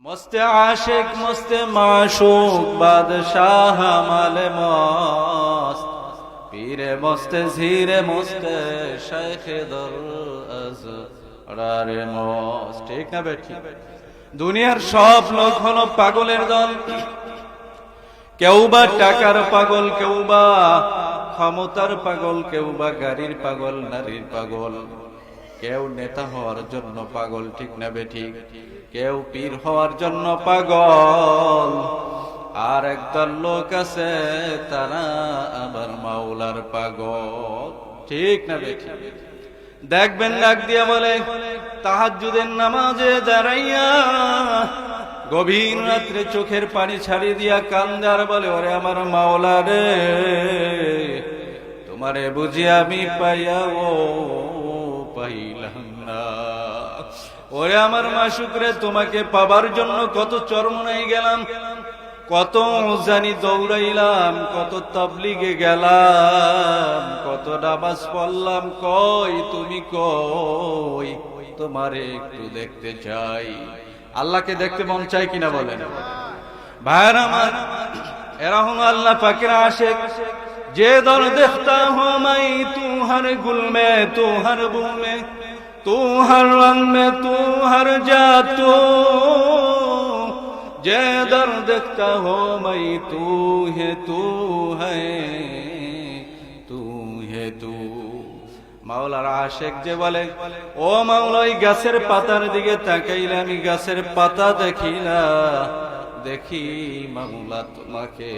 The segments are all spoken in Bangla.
मस्त आशिक मस्त माशूक बादशाह माले मस्त पीरे मस्त झीरे मस्त शेख दर अजरारे मस्त। ठीक ना बेठी? দুনিয়ার সব লোক হলো পাগলের দল। কেউ বা টাকার পাগল, কেউ বা ক্ষমতার পাগল, কেউ বা গাড়ির পাগল, নারীর পাগল, কেউ নেতা হওয়ার জন্য পাগল। ঠিক না বেঠিক? কেউ পীর হওয়ার জন্য পাগল, আর একদল লোক আছে তারা আবার মাওলার পাগল। ঠিক না বেঠিক? দেখবেন ডাক দিয়া বলে তাহাজ্জুদের নামাজে দাঁড়াইয়া গভীর রাত্রে চোখের পানি ছাড়িয়ে দিয়া কান্দে আর বলে, ওরে আমার মাওলা রে, তোমারে বুঝি আমি পাইয়া ও পাইলাম না। ওরে আমার মাশুক রে, তোমাকে পাবার জন্য কত চরমনাই গেলাম, কত জানি দৌড়াইলাম, কত তাবলিগে গেলাম, কত নামাজ পড়লাম, কই তুমি কই? তোমারে একটু দেখতে চাই। আল্লাহকে দেখতে মন চাই কিনা বলেন ভাইরা আমার? এরা হল আল্লাহ পাকের আশিক। যে দর দেখতা হো মাই তু হর গুল মে, তু হর বু মে, तू हर रंग में, तू हर जातो, जे दर देखता हो मैं तू है, तू है, तू है तू। মাওলার আশিক যে বলে, ও মাওলা এই গাছের পাতার দিকে তাকাইলে আমি গাছের পাতা দেখি না, দেখি মাওলা তোমাকে।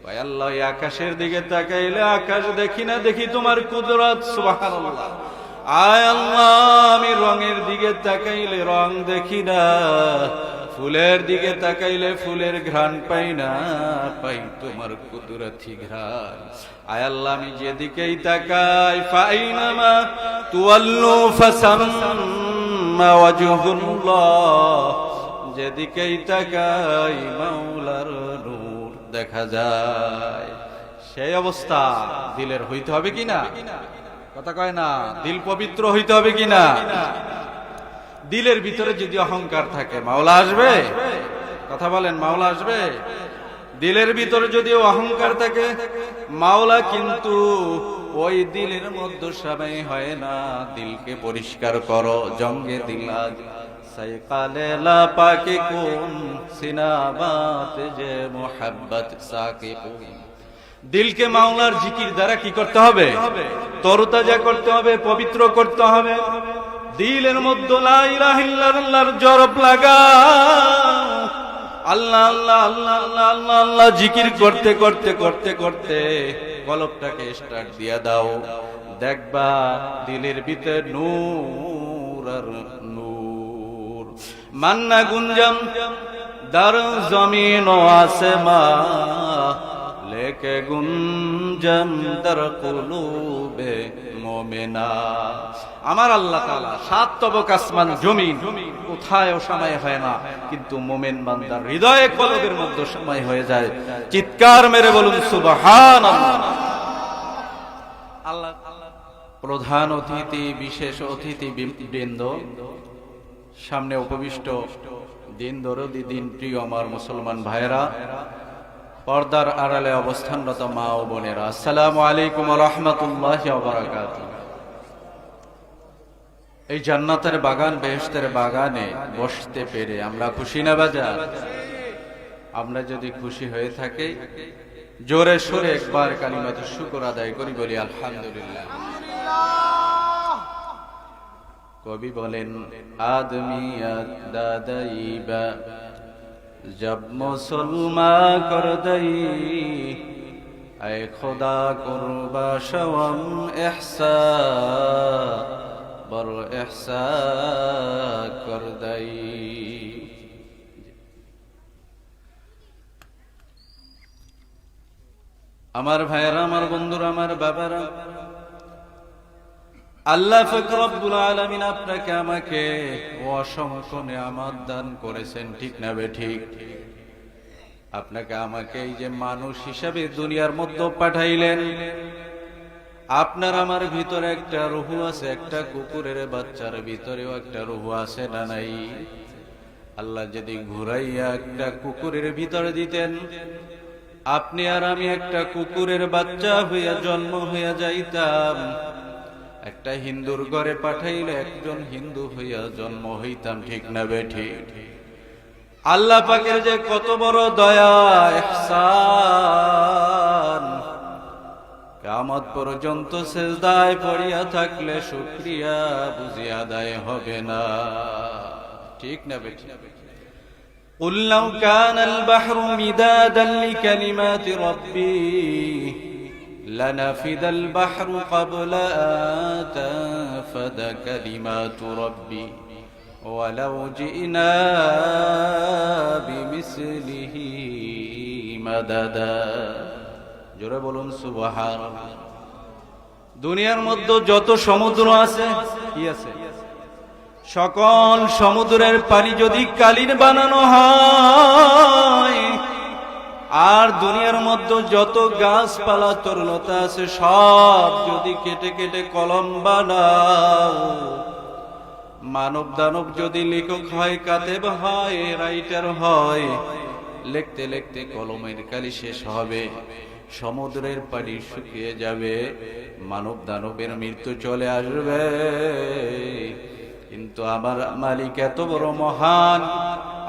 ভাই আল্লাহ এই আকাশের দিকে তাকাইলে আকাশ দেখি না, দেখি তোমার কুদরত। সুবহানাল্লাহ। আয় আল্লাহ আমি রঙের দিকে তাকাইলে রং দেখি না, ফুলের দিকে তাকাইলে ফুলের ঘ্রাণ পাই না, পাই তোমার কুদরতি ঘ্রাণ। আয় আল্লাহ আমি যেদিকেই তাকাই, ফাইনামা তুওয়াল্লু ফাসাম্মা ওয়াজহুল্লাহ, যেদিকেই তাকাই মাওলার নূর দেখা যায়। সেই অবস্থা দিলের হইতে হবে কিনা? কথা কয় না? দিল পবিত্র হইতে হবে কিনা? দিলের ভিতরে যদি অহংকার থাকে মাওলা আসবে? কথা বলেন, মাওলা আসবে? দিলের ভিতরে যদি অহংকার থাকে মাওলা কিন্তু ওই দিলের মধ্যে সামাই হয় না। দিলকে পরিষ্কার করো, জঙ্গে দিলাজ সাইকালে লা পাকে কোন সিনাবাত যে মোহাব্বত সাকিবুন। দিলকে মাওলার জিকির দ্বারা কি করতে হবে? তরতাজা করতে হবে, পবিত্র করতে হবে। দিলের মধ্যে লা ইলাহা ইল্লাল্লাহর জরব লাগা, আল্লাহ আল্লাহ আল্লাহ আল্লাহ আল্লাহ আল্লাহ জিকির করতে করতে করতে করতে কলবটাকে স্টার্ট দিয়া দাও, দেখবা দিলের ভিতরে নূর আর নূর। মান্না গুঞ্জম দার জমিন ও আসমান, लेके गुंजम दर कुलूबे मोमिना। আমার আল্লাহ তাআলা সাত তবক আসমান জমিন কোথায় সময় হয় না, কিন্তু মুমিন বান্দার হৃদয়ে কলবের মধ্যে সময় হয়ে যায়। চিৎকার মেরে বলুন সুবহানাল্লাহ। আল্লাহ প্রধান অতিথি, বিশেষ অতিথি বৃন্দ, সামনে উপবিষ্ট দিন দরদি, দিন প্রিয় আমার মুসলমান ভাইরা, পর্দার আড়ালে অবস্থানরত মা ও বোনেরা, আসসালামু আলাইকুম ওয়া রাহমাতুল্লাহি ওয়া বারাকাতুহু। এই জান্নাতের বাগান, বেহেশতের বাগানে বসতে পেরে আমরা খুশি না বাজার? আমরা যদি খুশি হয়ে থাকি জোরে সোরে একবার কালিমাতুশ শুকর আদায় করি, বলি আলহামদুলিল্লাহ। কবি বলেন, আদমিয়াত দাদাইবা जब मुसलमान कर दई, ऐ खुदा कुर्बा शवम एहसा बर एहसा कर दई। আমার ভাইরা, আমার বন্ধুরা, আমার বাবারা, আল্লাহ পাক রব্বুল আলামিন আপনাকে আমাকে অসংখ্য নিয়ামত দান করেছেন। ঠিক না বেঠিক? আপনাকে আমাকে এই যে মানুষ হিসাবে দুনিয়ার মধ্যে পাঠাইলেন, আপনার আমার ভিতরে একটা রূহ আছে, একটা কুকুরের বাচ্চার ভিতরেও একটা রূহ আছে না নাই? আল্লাহ যদি ঘুরাইয়া একটা কুকুরের ভিতরে দিতেন, আপনি আর আমি একটা কুকুরের বাচ্চা হইয়া জন্ম হইয়া যাইতাম। একটা হিন্দুর ঘরে পাঠাইলে একজন হিন্দু হইয়া জন্ম হইতাম, ঠিক না বেঠিক? আল্লাহ পাকের যে কত বড় দয়া, ইহসান! কিয়ামত পর্যন্ত সিজদায় পড়িয়া থাকলে শুকরিয়া বুঝি আদায় হবে না, ঠিক না বেঠিক? قل لو كان البحر مدادا لكلمات ربي لنفد البحر قبل أن تنفد كلمات ربي ولو جئنا بمثله مددا। জোরে বলুন সুবহানাল্লাহ। দুনিয়ার মধ্যে যত সমুদ্র আছে, কি আছে? সকল সমুদ্রের পানি যদি কালিন বানানো হয়, আর দুনিয়ার মধ্যে যত গাছপালা তরুলতা আছে সব যদি কেটে কেটে কলম বানাও, মানব দানব যদি লেখক হয়, কাতেব হয়, রাইটার হয়, লিখতে লিখতে কলমের কালি শেষ হবে, সমুদ্রের পানি শুকিয়ে যাবে, মানব দানবের মৃত্যু চলে আসবে। কিন্তু আমার মালিক এত বড় মহান,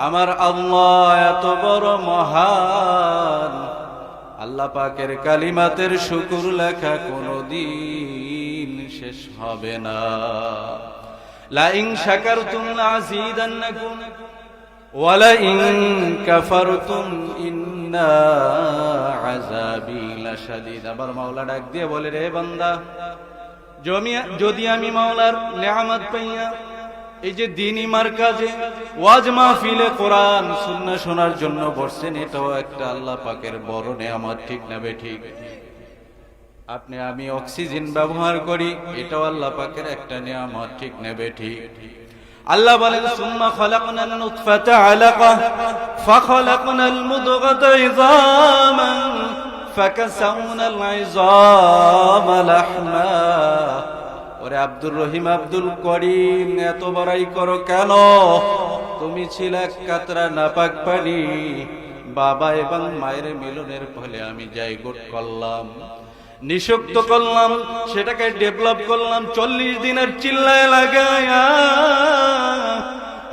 আমার আল্লাহ এত বড় মহান, আল্লাহ পাকের কালিমাতের শুকর লেখা কোনদিন শেষ হবে না। লা ইন শাকারতুম লাযীদান্নাকুম ওয়া লা ইন কাফারতুম ইন্না আযাবি লাশাদীদ। আবার মাওলা ডাক দিয়ে বলে, রে বান্দা, যদি আমি মাওলার নেয়ামত পাইয়া এই যে দ্বীনি মারকাজে ওয়াজ মাহফিলে কোরআন সুন্নাহ শোনার জন্য বসছেন, এটাও একটা আল্লাহ পাকের বড় নেয়ামত, ঠিক না বেঠিক? আপনি আমি অক্সিজেন ব্যবহার করি, এটাও আল্লাহ পাকের একটা নেয়ামত, ঠিক না বেঠিক? আল্লাহ বলেন, সুম্মা খালাকনান নুতফাতা আলাকা ফাখালাকনাল মুদগাতা ইযামান ফাকাসাউনাল ইযামা লাহমা। ওরে আব্দুর রহিম, আব্দুল করিম, এত বড়াই করো কেন? তুমি ছিল এক কাতরা নাপাক পানি, বাবা এবং মায়ের মিলনের ফলে আমি জায়গোট করলাম, নিষিক্ত করলাম, সেটাকে ডেভেলপ করলাম 40 দিনের চিল্লায় লাগায়া।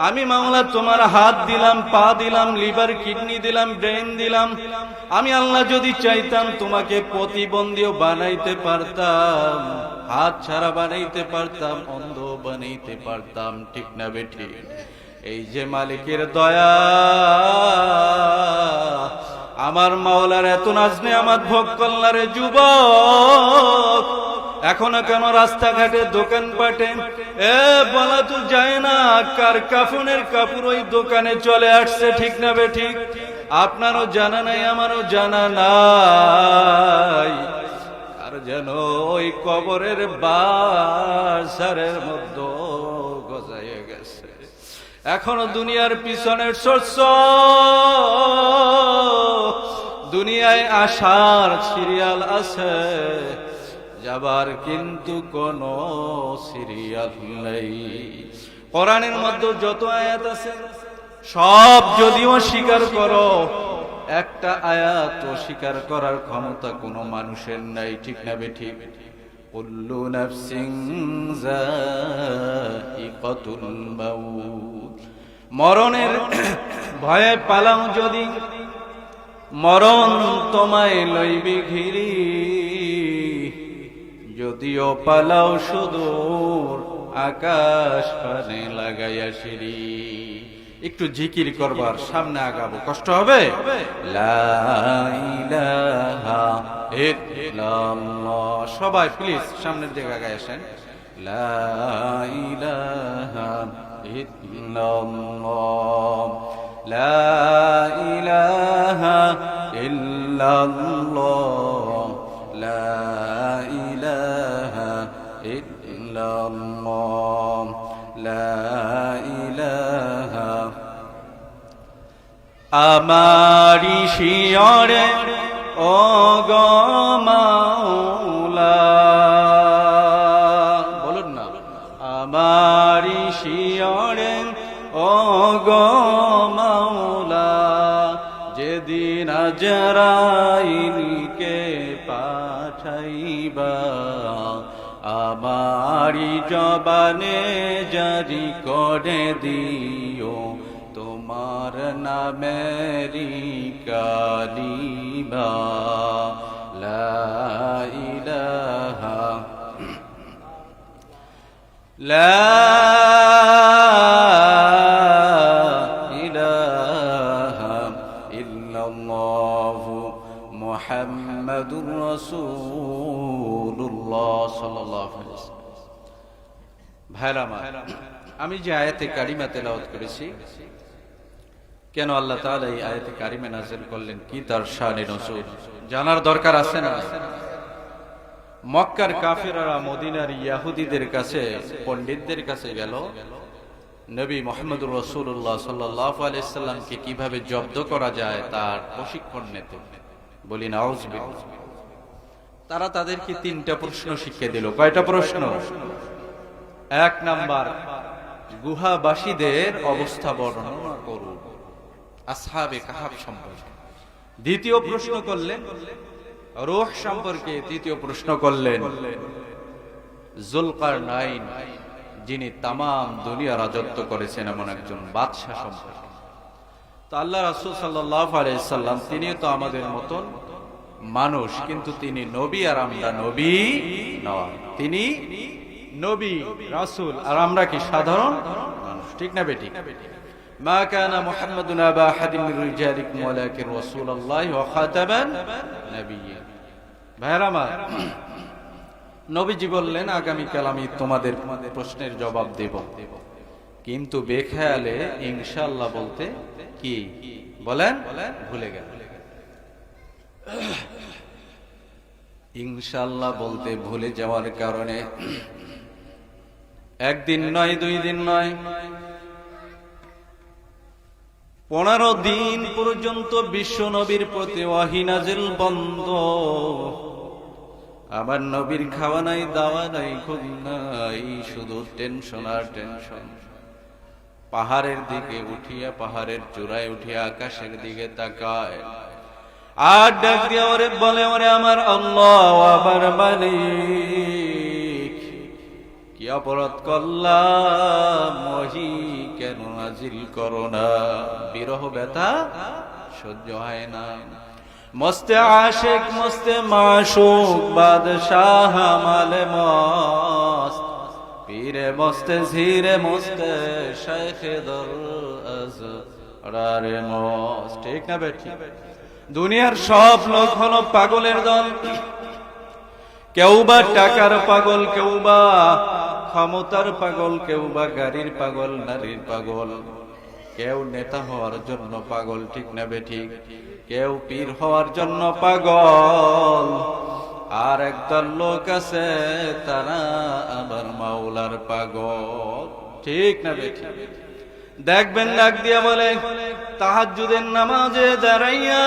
আমি মাওলা তোমার হাত দিলাম, পা দিলাম, লিভার কিডনি দিলাম, ব্রেন দিলাম। আমি আল্লাহ যদি চাইতাম তোমাকে প্রতিবন্ধীও বানাইতে পারতাম, হাত ছাড়া বানাইতে পারতাম, অন্ধ বানাইতে পারতাম, ঠিক না বেঠিক? এই যে মালিকের দয়া, আমার মাওলার এত নাজনে আমার ভোগ করলারে যুবক, এখনো কেন রাস্তাঘাটে দোকান পাটে বলা তো যায় না কার কাফনের কাপড় ওই দোকানে চলে আসছে, ঠিক না বেঠিক? আপনারও জানা নাই, আমারও জানা নাই, আর যেন ওই কবরের বাজারের মধ্যে গজাইয়ে গেছে। এখনো দুনিয়ার পিছনের শস্য, দুনিয়ায় আসার সিরিয়াল আছে, যাবার কিন্তু কোন সিরিয়াল নেই। কোরআনের মধ্যে যত আয়াত আছে সব যদিও স্বীকার করো, একটা আয়াত স্বীকার করার ক্ষমতা কোনো মানুষের নাই, ঠিক না বেঠিক? কুল্লু নাফসিন যায়িকাতুল মাউত। মরণের ভয়ে পালাও যদি, মরণ তোমায় লইবে ঘিরি, যদিও পালাও সুদূর আকাশ পানে লাগাইয়া সিঁড়ি। একটু জিকির করবার, সামনে আগাবো, কষ্ট হবে। লা ইলাহা ইল্লাল্লাহ, সবাই প্লিজ সামনের দিকে আগায় আসেন। লা ইলাহা ইল্লাল্লাহ, লা ইলাহা ইল্লাল্লাহ, লা ইলাহা ইল্লাল্লাহ, লা ইলাহা। আমারি শিয়রে ও গো মাওলা, বলুন না, আমারি শিয়রে ও গো যেদিন আজরাইলকে পাঠাইবা আমারি জবানে জারি করে দিও তোমার নামেরি কালিমা লা ইলাহা লা ইলাহা ইল্লাল্লাহু মুহাম্মাদুর রাসূলুল্লাহ সাল্লাল্লাহু আলাইহি ওয়াসাল্লাম। ভাইরা আমার, আমি যে আয়াতে কারিমা তেলাওয়াত করেছি, কেন আল্লাহ তাআলা এই আয়াতে কারিমা নাযিল করলেন, কি তার শানে নজুল জানার দরকার আছে না? মক্কার কাফেররা মদিনার ইহুদিদের কাছে, পণ্ডিতদের কাছে গেল নবী মুহাম্মদুর রাসূলুল্লাহ সাল্লাল্লাহু আলাইহি সাল্লামকে কিভাবে জব্দ করা যায় তার প্রশিক্ষণ নিতে। বলি নাউযুবিল্লাহ। তারা তাদেরকে 3টা প্রশ্ন শিখিয়ে দিল। কয়টা প্রশ্ন? 1 নাম্বার, গুহাবাসীদের অবস্থা বর্ণনা করুন, আসহাবে কাহাফ সম্পর্কে। দ্বিতীয় প্রশ্ন করলেন রূহ সম্পর্কে। তৃতীয় প্রশ্ন করলেন যুলকারনাইন, যিনি তামাম দুনিয়া রাজত্ব করেছেন এমন একজন বাদশা সম্পর্কে। তো আল্লাহ রাসূল সাল্লাল্লাহু আলাইহি সাল্লাম, তিনি তো আমাদের মতন মানুষ, কিন্তু তিনি নবী আর আমরা নবী নয়। তিনি নবী রাসূল আর আমরা কি সাধারণ মানুষ, ঠিক না বেঠিক? মা কানা মুহাম্মাদুন আবা আহাদিন মির রিজালিকুম ওয়ালাকিন রাসূলুল্লাহি ওয়া খাতামান নাবিয়্যিন। ভাইরা আমার, নবীজি বললেন আগামীকাল আমি তোমাদের প্রশ্নের জবাব দেব, কিন্তু বেখেয়ালে ইনশাআল্লাহ বলতে কি বলেন ভুলে গেল। ইনশাআল্লাহ বলতে ভুলে যাওয়ার কারণে একদিন নয়, 2 দিন নয়, 15 দিন পর্যন্ত বিশ্ব নবীর প্রতি ওয়াহী নাযিল বন্ধ। আমার নবীর খাওয়া নাই, দাওয়া নাই, ঘুম নাই, শুধু টেনশন আর টেনশন। পাহাড়ের দিকে উঠিয়া, পাহাড়ের চূড়ায় উঠিয়া আকাশের দিকে তাকায় আর ডাক দিয়া ওরে বলে, ওরে আমার আল্লাহ, আমার মালিক, কি অপরাধ করলাম, ওহী কেন নাযিল করো না? বিরহ ব্যথা সহ্য হয় না। মস্তে আশিক, মস্তে মাশুক, বাদশাহ মালে মস্ত, পীরে মস্তে ঝিরে মস্তে, শাইখে দর আজরারে মস্ত, ঠিক না বেঠিক? দুনিয়ার সব লোক হলো পাগলের দল। কেউ বা টাকার পাগল, কেউ বা ক্ষমতার পাগল, কেউ বা গাড়ির পাগল, নারীর পাগল, কেউ নেতা হওয়ার জন্য পাগল, ঠিক না বেঠিক? কেউ পীর হওয়ার জন্য পাগল। আর একদল লোক আছে তারা আবার মাওলার পাগল, ঠিক না বেঠিক? দেখবেন ডাক দিয়া বলে তাহাজ্জুদের নামাজে দাঁড়াইয়া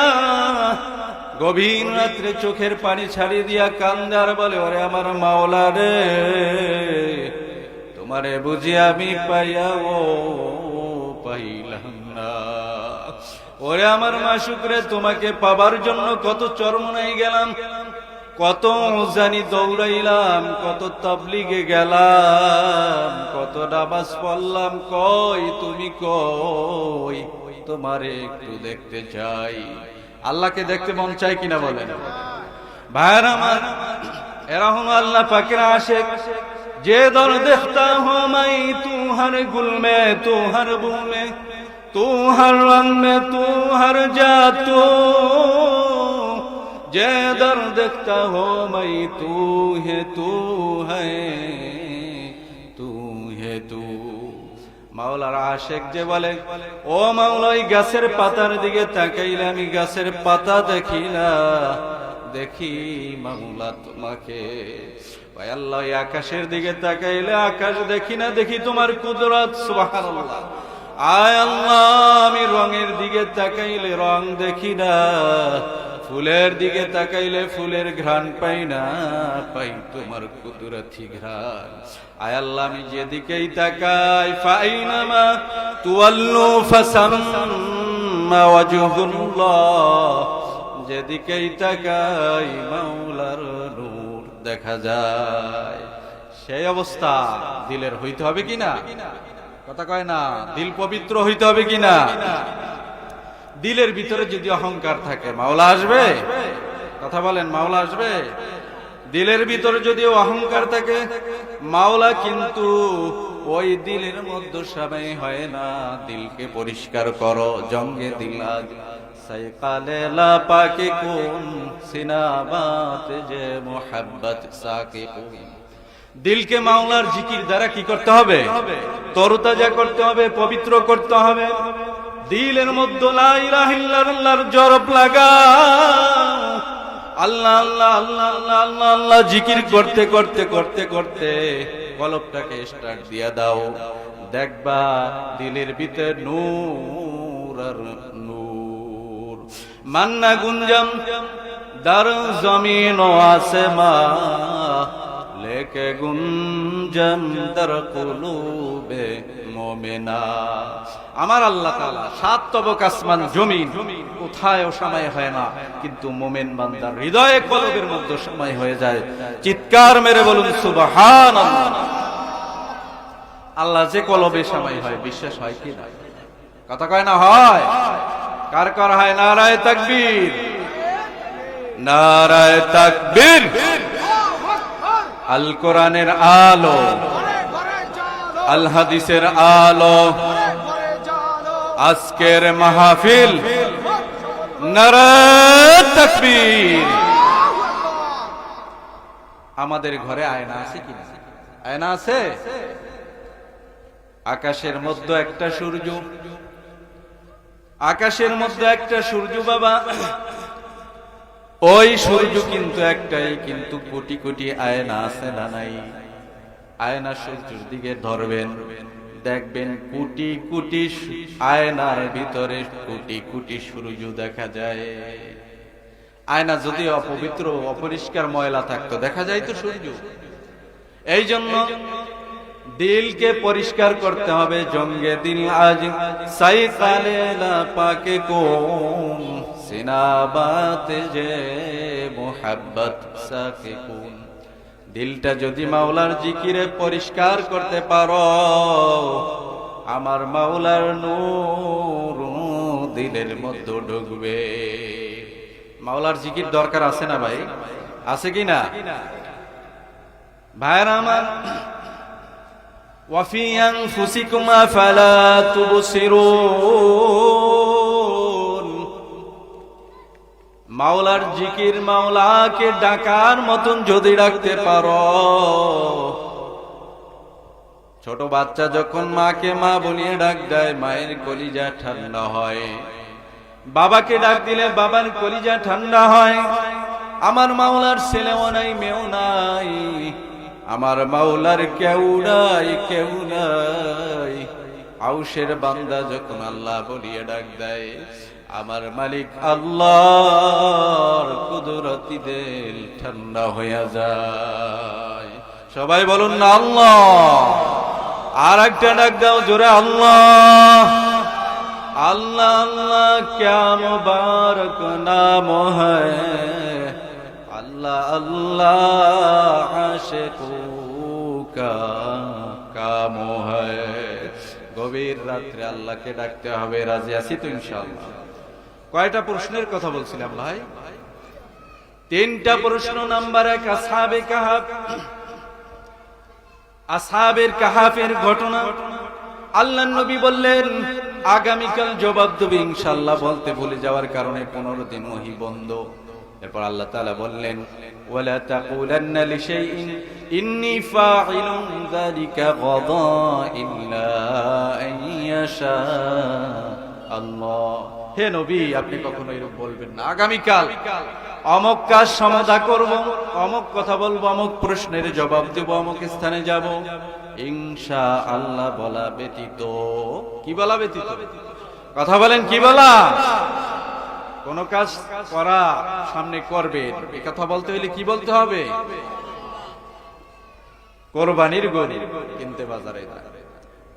গভীর রাত্রে চোখের পানি ছাড়িয়ে দিয়া কান্দে আর বলে, ওরে আমার মাওলা রে, তোমারে বুঝি আমি পাইয়া ও পাইলাম না। ওরে আমার মাশুক রে, তোমাকে পাবার জন্য কত চরমনাই গেলাম, কত জানি দৌড়াইলাম, কত তাবলিগে গেলাম, কত নামাজ পড়লাম, কই তুমি কই? তোমারে একটু দেখতে চাই। আল্লাহকে দেখতে মন চাই কিনা বলেন? ভাইরা আমার, এরা হলো আল্লাহ পাকের আশিক। যে দর দেখতা হো মাই তু হর গুল মে, তু হর বু মে, তু হর রং মে, তু হর জাতু, যে দর দেখতা হো মাই তু হে, তু হে তু। মাওলার আশিক যে বলে, ও মাওলা, ওই গাছের পাতার দিকে তাকাইলে আমি গাছের পাতা দেখি না, দেখি মাওলা তোমাকে। ভাই আল্লাহ, আকাশের দিকে তাকাইলে আকাশ দেখি না, দেখি তোমার কুদরত, সুবহানাল্লাহ। আয় আল্লাহ, আমি রঙের দিকে তাকাইলে রং দেখি না, ফুলের দিকে তাকাইলে ফুলের ঘ্রাণ পাই না, পাই তোমার কুদরতি ঘ্রাণ। আয় আল্লাহ, আমি যেদিকেই তাকাই, ফাইনামা তুওয়াল্লু ফাসাম্মা সাম্মা ওয়াজহুল্লাহ, যেদিকেই তাকাই মাওলার নূর দেখা যায়। সেই অবস্থা দিলের হইতে হবে কিনা? কথা কয় না, দিল পবিত্র হইতে হবে কিনা? দিলের ভিতরে যদি অহংকার থাকে মাওলা আসবে? কথা বলেন, মাওলা আসবে? দিলের ভিতরে যদি অহংকার থাকে মাওলা কিন্তু ওই দিলের মধ্যে সবাই হয় না। দিলকে পরিষ্কার করো, জঙ্গে দিল আজ সাইকালে লা পাকে কোন সিনাবাত যে মোহাব্বত সাকে কোন। দিলকে মাওলার জিকির দ্বারা কি করতে হবে? তরতাজা করতে হবে, পবিত্র করতে হবে। দিলের মধ্যে লা ইলাহা ইল্লাল্লাহর জরব লাগা, আল্লাহ আল্লাহ আল্লাহ আল্লাহ আল্লাহ আল্লাহ জিকির করতে করতে করতে করতে কলবটাকে স্টার্ট দিয়া দাও, দেখবা দিলের ভিতর নূর আর নূর। মান্না গুঞ্জম দার জমিন ও আসমা, লেকে গুঞ্জম দার কুলুবে মুমিনা। আমার আল্লাহ তাআলা সাত তবক আসমান জমিন কোথায় সময় হয় না, কিন্তু মুমিন বান্দার হৃদয়ে কলবের মধ্যে সময় হয়ে যায়। চিৎকার মেরে বলুন সুবহানাল্লাহ। আল্লাহ যে কলবে সময় হয়, বিশ্বাস হয় কি না? কথা কয় না হয়? কার কার হয়? নারায়ে তাকবীর, নারায়ে তাকবীর। আল কোরআনের আলো, আল হাদিসের আলো, আজকের মাহফিল, নারায়ে তাকবীর। আমাদের ঘরে আয়না আছে কি না? আয়না আছে? আকাশের মধ্যে একটা সূর্য, আকাশের মধ্যে একটা সূর্য বাবা, ওই সূর্য কিন্তু একটাই, কিন্তু কোটি কোটি আয়না আছে না নাই? আয়না সূর্যের দিকে ধরবেন, দেখবেন কোটি কোটি আয়নার ভিতরে কোটি কোটি সূর্য দেখা যায়। আয়না যদি অপবিত্র অপরিষ্কার ময়লা থাকতো দেখা যায় তো সূর্য। এই জন্য দিলকে পরিষ্কার করতে হবে। জঙ্গে দিল আজ সাইকালে লা পাকে কোন সিনাবাত যে মোহাব্বত সাকে কোন। দিলটা যদি মাওলার জিকিরে পরিষ্কার করতে পারো, আমার মাওলার নূর দিলের মধ্যে ঢুকবে। মাওলার জিকির দরকার আছে না ভাই? আছে কি না ভাইরা আমার? ওয়াফি আনফুসিকুম আফালা তুবসিরুন। মাওলার জিকির, মাওলাকে ডাকার মতন যদি ডাকতে পারো, ছোট বাচ্চা যখন মাকে মা বলিয়ে ডাক দেয়, মায়ের কলিজা ঠান্ডা হয়। বাবাকে ডাক দিলে বাবার কলিজা ঠান্ডা হয়। আমার মাওলার ছেলেও নাই, মেয়েও নাই, আমার মাওলার কেউ নাই, কেউ নাই। আউশের বান্দা যখন আল্লাহ বলিয়ে ডাক দেয়, আমার মালিক আল্লাহর কুদরতি দিল ঠান্ডা হয়ে যায়। সবাই বলুন না আল্লাহ। আর একটা ডাক দাও জোরে, আল্লাহ আল্লাহ আল্লাহ। ক্যা মুবারক নাম হ্যায় আল্লাহ আল্লাহ, আশিকো কা কাম হ্যায়। গভীর রাত্রে আল্লাহকে ডাকতে হবে। রাজি আছি তো ইনশাআল্লাহ? কয়টা প্রশ্নের কথা বলছিলাম ভাই? তিনটা প্রশ্ন। নাম্বার 1, আসহাবে কাহাফ। আসহাবের কাহাফের ঘটনা আল্লাহর নবী বললেন আগামীকাল জবাব দেবে ইনশাআল্লাহ। বলতে ভুলে যাওয়ার কারণে 15 দিন ওহী বন্ধ। এরপর আল্লাহ তাআলা বললেন ওয়ালা তাকুলান্না লিশাইইন ইন্নী ফাইলুন যালিকা গাদা ইল্লা আইয়াশা আল্লাহ। হে নবী, আপনি কখনো এরকম বলবেন না আগামীকাল অমুক কাজ সমাধা করব, অমুক কথা বলবো, অমুক প্রশ্নের জবাব দেব, অমুক স্থানে যাব, ইনশাআল্লাহ বলা ব্যতীত। কি বলা ব্যতীত? কথা বলেন, কি বলা? কোন কাজ করা সামনে করবে, এই কথা বলতে হলে কি বলতে হবে? কোরবানির গরু কিনতে বাজারে যায়,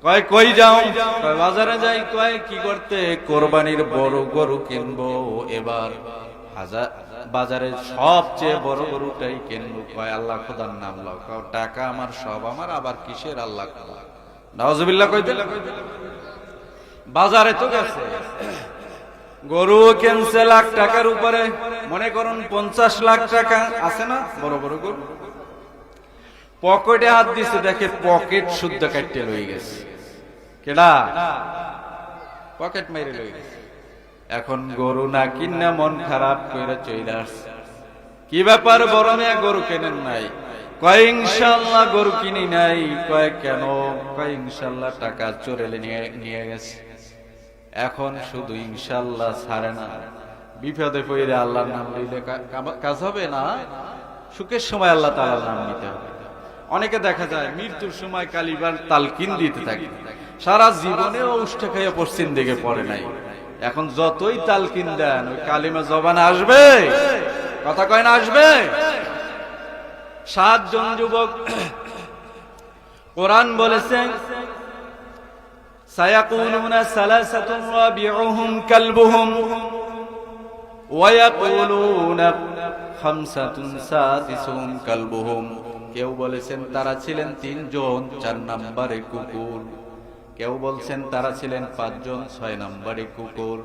কয় কই যাও? কয় বাজারে যাই। কয় কি করতে? কোরবানির বড় গরু কিনবো এবার। বাজারে সবচেয়ে বড় গরুটাই কিনবো। কয় আল্লাহ খোদার নাম লাও। কয় টাকা আমার সব আমার, আবার কিসের আল্লাহ খোদা? নাউজুবিল্লাহ কইতে বাজারে তো গেছে, গরু কিনছে লাখ টাকার উপরে, মনে করুন 50 লাখ টাকা আছে না বড় বড় গরু। পকেটে হাত দিছে, দেখে পকেট শুদ্ধ কাটতে লয়ে গেছে। কেডা? পকেট মেরে লয়ে গেছে। এখন গরু না কিনা মন খারাপ কইরা চলে আসছে। কি ব্যাপার বড় মিয়া, গরু কেনেন নাই? কয় ইনশাআল্লাহ গরু কিনি নাই। কয় কেন? কয় ইনশাআল্লাহ টাকা চোরে নিয়ে গেছে। এখন শুধু ইনশাআল্লাহ ছাড়ে না, বিপদে পড়ে আল্লাহর নাম নিলে কাজ হবে না। সুখের সময় আল্লাহ তাআলার নাম নিতে হবে। অনেকে দেখা যায় মৃত্যুর সময় কালিমার তালকিন দিতে থাকে, সারা জীবনেও উষ্ঠে খাইয়া পশ্চিম দিকে পড়ে নাই। এখন যতই তালকিন দেন ওই কালিমা জবানে আসবে? কথা কয় না আসবে? 7 জন যুবক, কোরআন বলেছে সায়াকুলুনা সালাসাতুন রাবিউহুম কালবুহুম ওয়া ইয়াকুলুনা খামসাতুন সাদিসুহুম কালবুহুম। কেউ বলেছেন তারা ছিলেন 3 জন, 4 নম্বরে কুকুর। কেউ বলছেন তারা ছিলেন 5 জন, 6 নম্বরে কুকুর।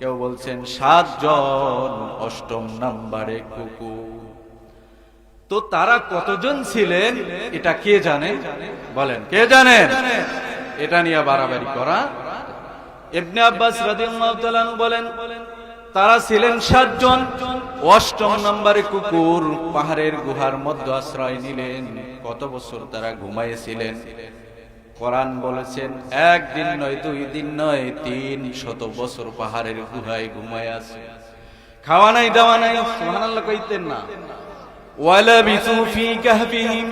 কেউ বলছেন 7 জন, 8ম নম্বরে কুকুর। তো তারা কতজন ছিলেন এটা কে জানে? বলেন, কে জানেন? এটা নিয়ে বাড়াবাড়ি করা। ইবনে আব্বাস রাদিয়াল্লাহু তাআলা বলেন তারা ছিলেন 7 জন। 8ম নম্বরে কুকুর পাহাড়ের গুহার মধ্যে আশ্রয় নিলেন। কত বছর তারা ঘুমাইছিলেন? কোরআন বলেছেন 1 দিন নয়, 2 দিন নয়, 300 বছর পাহাড়ের গুহায় ঘুমায় আছে। খাওয়া নাই, দাওয়া নাই। সুবহানাল্লাহ কইতেন না? ওয়ালা বিসু ফি কাহফিহিম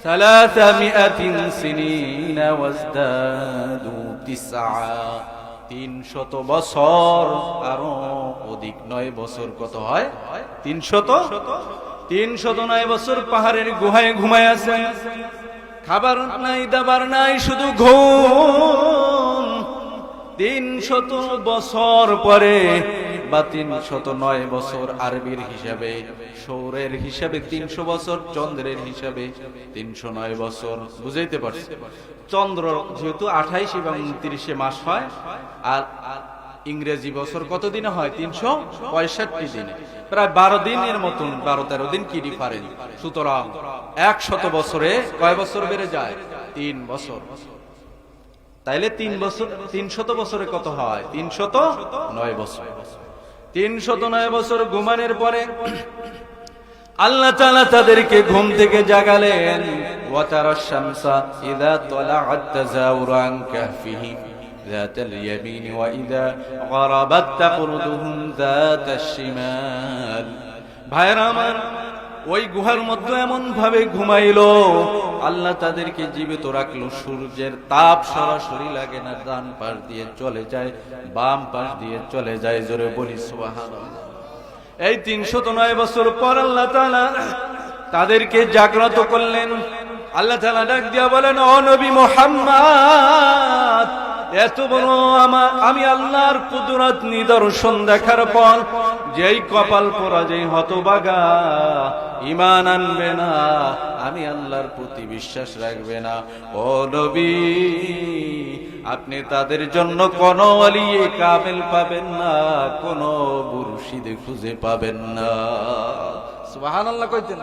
300 সিনিন ওয়াজদাদু 9। 300 বছর আরো অধিক 9 বছর। কত হয়? 309 বছর পাহাড়ের গুহায় ঘুমায় আছে। খাবার নাই, দাবার নাই, শুধু ঘুম। 300 বছর পরে বা 309 বছর আরবির হিসাবে, সৌরের হিসাবে 300 বছর, চন্দ্রের হিসাবে 309 বছর। বুঝাইতে পারছি? চন্দ্র যেহেতু 28 এবং 29 মাস হয়, আর ইংরেজি বছর কত দিনে হয়? 365 দিনে, প্রায় 12 দিনের মতন, 12-13 দিন কি ডিফারেন্স। সুতরাং 100 বছরে কয় বছর বেড়ে যায়? 3 বছর। তাইলে 3 বছর, 300 বছরে কত হয়? 309 বছর। 309 বছর ঘুমানোর পরে আল্লাহ তাআলা তাদেরকে ঘুম থেকে জাগালেন। ওয়া তারাশ শামসা ইযা তালাআত তাযাউরু আন কাহফিহিম যাতাল ইয়ামিন ওয়া ইযা গরাবাত তাকরুদুহুম যাতাশ শিমাল। ভাইরা আমার, ওই গুহার মধ্যে এমন ভাবে ঘুমাইলো, আল্লাহ তাদেরকে জীবিত রাখলো। সূর্যের তাপ সরাসরি লাগে না, ডান পাশ দিয়ে চলে যায়, বাম পাশ দিয়ে চলে যায়। জোরে বলি সুবহানাল্লাহ। এই 309 বছর পর আল্লাহ তাআলা তাদেরকে জাগ্রত করলেন। আল্লাহ তাআলা ডাক দিয়া বলেন, ও নবী মুহাম্মদ, এত বড় আমি আল্লাহর কুদরত নিদর্শন দেখার পর যেই কপাল পোড়া, যেই হতভাগা ঈমান আনবে না, আমি আল্লাহর প্রতি বিশ্বাস রাখবে না, ও নবী আপনি তাদের জন্য কোন ওলিয়ে কামেল পাবেন না, কোন মুর্শিদ খুঁজে পাবেন না। সুবহানাল্লাহ কইতেন।